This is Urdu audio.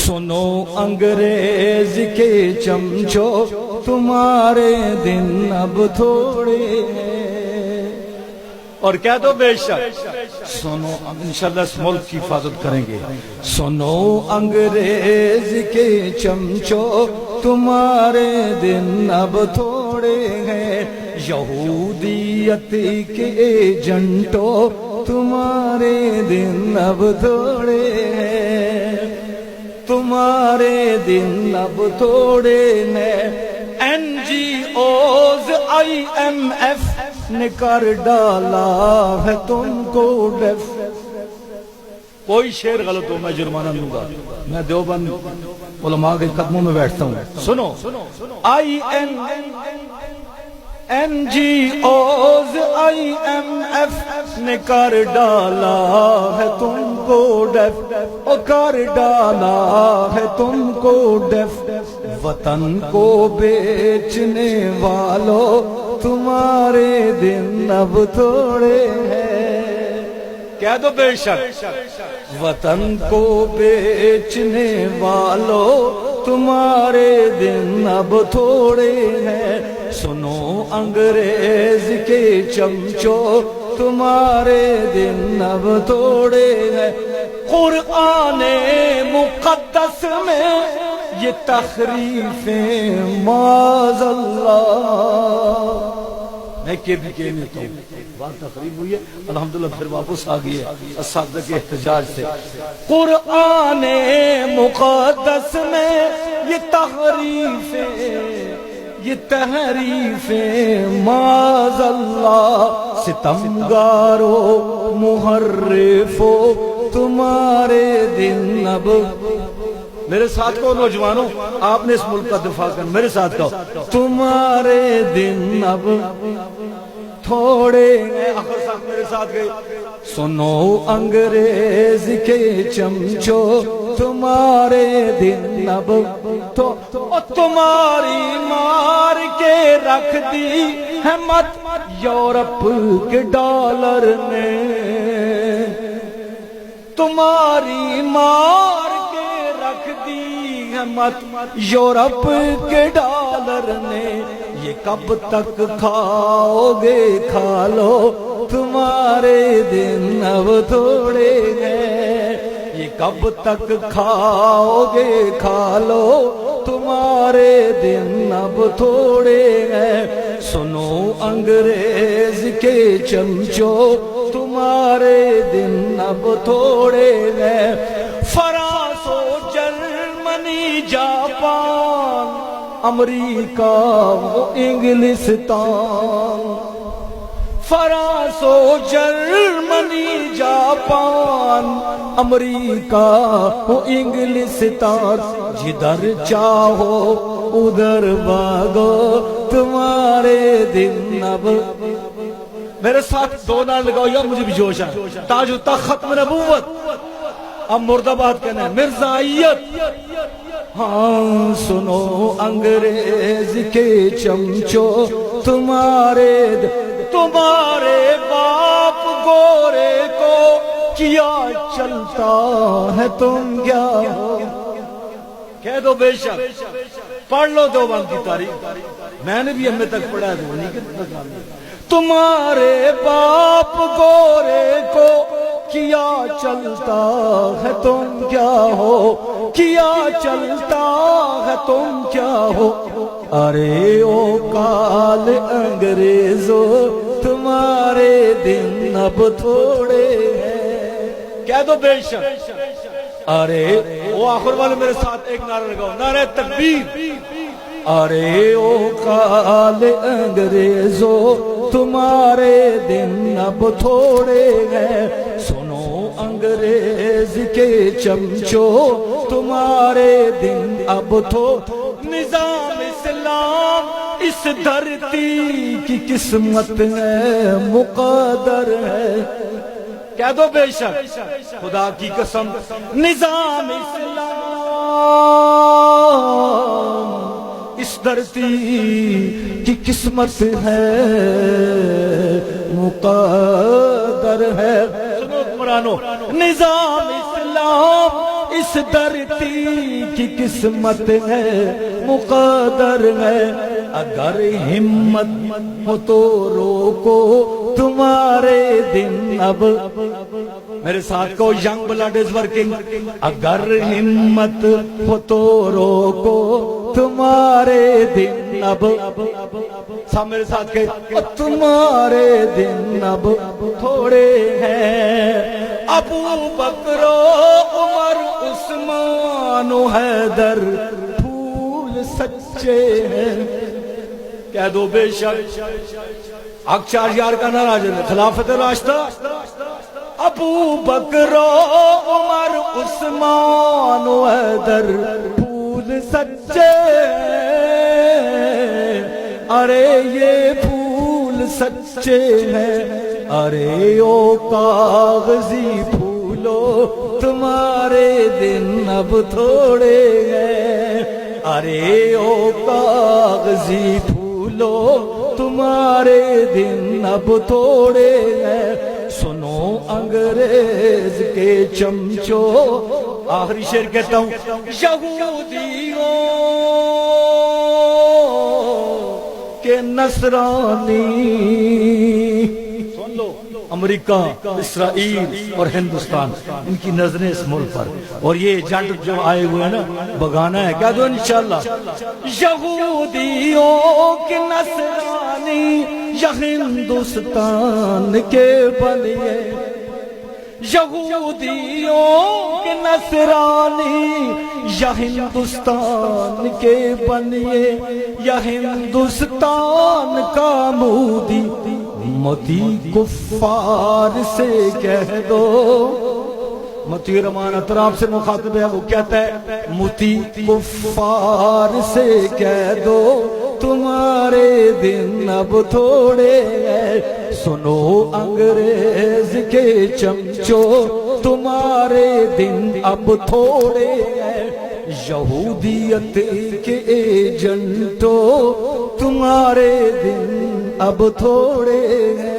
سنو انگریز کے چمچو تمہارے دن اب تھوڑے ہیں، اور کہہ دو بے شک سنو، انشاءاللہ اس ملک کی حفاظت کریں گے. سنو انگریز کے چمچو تمہارے دن اب تھوڑے ہیں، یہودیت کے ایجنٹو تمہارے دن اب تھوڑے ہیں، تمہارے دن اب تھوڑے ہیں. NGOs IMF نے کر ڈالا ہے تم کو ڈیف. کوئی شعر غلط ہو میں جرمانہ لوں گا، میں دیوبند علماء کے قدموں میں بیٹھتا ہوں. سنو NGOs IMF نے کر ڈالا ہے تم کو ڈیف، اور کر ڈالا ہے تم کو ڈیف. وطن کو بیچنے والوں تمہارے دن اب تھوڑے ہیں، کہہ دو بے شک وطن کو بیچنے والوں تمہارے دن اب تھوڑے ہیں. سنو انگریز کے چمچو تمہارے دن اب تھوڑے ہیں. قرآن مقدس میں یہ تحریفیں معاذ اللہ، میں بھی کہتا ہوں بات تقریب ہوئی ہے الحمدللہ، پھر واپس آ گئی ہے اساتذہ کے احتجاج سے. قرآن مقدس میں یہ تحریفیں معاذ اللہ، ستمگارو محرفو تمہارے دن اب. میرے ساتھ کو نوجوانوں، آپ نے اس ملک کا دفاع کرنا، میرے ساتھ کہو تمہارے دن اب تھوڑے ہیں. آخر صاحب میرے ساتھ گئے. سنو انگریز کے چمچو تمہارے دن اب تمہاری مار کے رکھ دی ہے مت یورپ کے ڈالر نے، تمہاری مار کے رکھ دی ہے مت یورپ کے ڈالر نے. یہ کب تک کھاؤ گے کھا لو تمہارے دن اب تھوڑے ہیں، یہ کب تک کھاؤ گے کھا لو تمہارے دن اب تھوڑے ہیں. سنو انگریز کے چمچو تمہارے دن اب تھوڑے ہیں. فرانس و جرمنی جاپان امریکہ و انگلستان، فرانس و جرمنی جاپان امریکہ و انگلستان، جدھر چاہو ادھر بھاگو تمہارے دن اب. میرے ساتھ دو نعرے لگاؤ یا مجھے بھی جوش ہے. تاج و تخت ختم نبوت، اب مرد آباد کہنا ہے مرزائیت. ہاں سنو انگریز کے چمچو تمہارے باپ گورے کو کیا چلتا ہے تم کیا ہو. کہہ دو بے شک، پڑھ لو دیوبند کی تاریخ، میں نے بھی ہمیں تک پڑھا ہے تو نہیں کہ تمہارے باپ گورے کو کیا چلتا ہے تم کیا ہو، کیا چلتا ہے تم کیا ہو. ارے او کال انگریزو تمہارے دن اب تھوڑے ہیں، کہہ دو بے شک. ارے وہ آخر والے میرے ساتھ ایک نعرہ لگاؤ، نعرہ تکبیر. ارے او کال انگریزو تمہارے دن اب تھوڑے ہیں. سنو انگریز کے چمچو تمہارے دن اب نظام اسلام اس دھرتی کی قسمت ہے مقدر ہے. کہہ دو بے شک خدا کی قسم، نظام اسلام اس دھرتی کی قسمت ہے مقدر ہے. سنو قرآنو، نظام اسلام اس اس دھرتی کی قسمت ہے مقدر ہے اگر ہمت ہو تو روکو تمہارے دن اب میرے ساتھ کو ینگ بلڈ از ورکنگ اگر ہمت ہو تو روکو تمہارے دن اب سب میرے ساتھ کہ تمہارے دن اب تھوڑے ہیں ابو بکر عمر عثمان و حیدر پھول سچے ہیں کہہ دو بے شک حق چار یار کا ناراض ہے خلافت راشدہ ابو بکر عمر عثمان و حیدر پھول سچے ارے یہ پھول سچے ہیں ارے او کاغذی پھولو تمہارے دن اب تھوڑے ہیں ارے او کاغذی پھولو تمہارے دن اب تھوڑے ہیں سنو انگریز کے چمچو آخری شعر کہتا ہوں یہودیوں کے نصرانی سن لو امریکہ اسرائیل اور ہندوستان ان کی نظریں اس ملک پر اور یہ جنٹ جو آئے ہوئے ہیں نا بگانا ہے کہہ دو انشاءاللہ یہودیوں کے نصرانی یا ہندوستان کے بنیے یہودیوں کے نصرانی یا ہندوستان کے بنیے یا ہندوستان کا مودی متی کفار سے کہہ دو متی رحمان اطراف سے مخاطب ہے وہ کہتا ہے متی کفار سے کہہ دو تمہارے دن اب تھوڑے ہیں سنو انگریز کے چمچو تمہارے دن اب تھوڑے ہیں یہودیت کے ایجنٹو تمہارے دن اب تھوڑے ہیں